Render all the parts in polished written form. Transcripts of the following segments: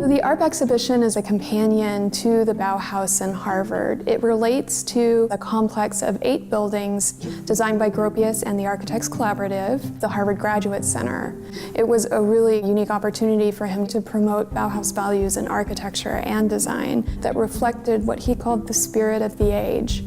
the ARP exhibition is a companion to the Bauhaus in Harvard. It relates to the complex of 8 buildings designed by Gropius and the Architects Collaborative, the Harvard Graduate Center. It was a really unique opportunity for him to promote Bauhaus values in architecture and design that reflected what he called the spirit of the age.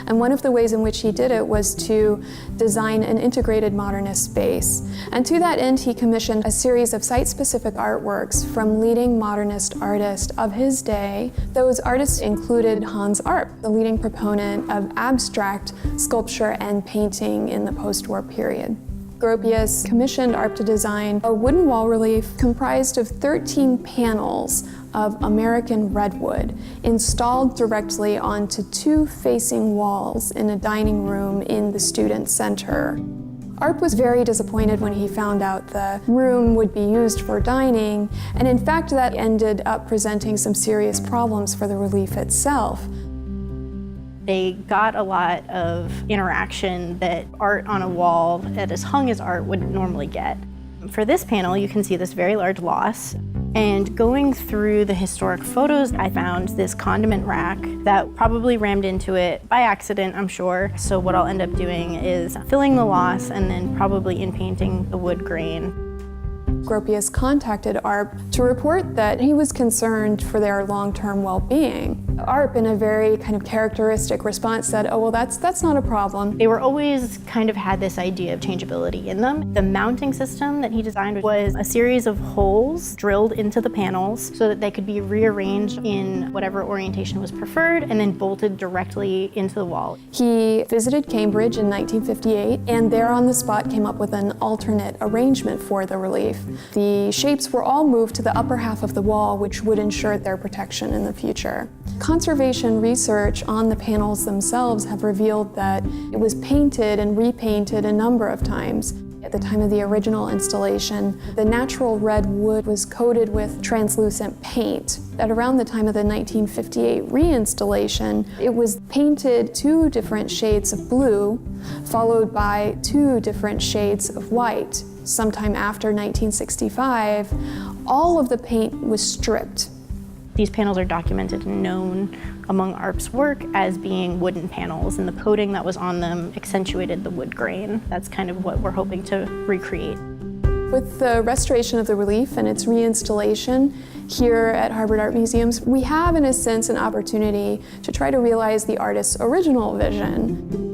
And one of the ways in which he did it was to design an integrated modernist space. And to that end, he commissioned a series of site-specific artworks from leading modernist artists of his day. Those artists included Hans Arp, the leading proponent of abstract sculpture and painting in the post-war period. Gropius commissioned Arp to design a wooden wall relief comprised of 13 panels of American redwood installed directly onto 2 facing walls in a dining room in the student center. Arp was very disappointed when he found out the room would be used for dining, and in fact that ended up presenting some serious problems for the relief itself. They got a lot of interaction that art on a wall that is hung as art would normally get. For this panel, you can see this very large loss. And going through the historic photos, I found this condiment rack that probably rammed into it by accident, I'm sure. So what I'll end up doing is filling the loss and then probably inpainting the wood grain. Gropius contacted Arp to report that he was concerned for their long-term well-being. Arp, in a very kind of characteristic response, said, "Oh, well, that's not a problem." They were always kind of had this idea of changeability in them. The mounting system that he designed was a series of holes drilled into the panels so that they could be rearranged in whatever orientation was preferred and then bolted directly into the wall. He visited Cambridge in 1958 and there on the spot came up with an alternate arrangement for the relief. The shapes were all moved to the upper half of the wall, which would ensure their protection in the future. Conservation research on the panels themselves have revealed that it was painted and repainted a number of times. At the time of the original installation, the natural red wood was coated with translucent paint. At around the time of the 1958 reinstallation, it was painted 2 different shades of blue, followed by 2 different shades of white. Sometime after 1965, all of the paint was stripped. These panels are documented and known among Arp's work as being wooden panels, and the coating that was on them accentuated the wood grain. That's kind of what we're hoping to recreate. With the restoration of the relief and its reinstallation here at Harvard Art Museums, we have, in a sense, an opportunity to try to realize the artist's original vision.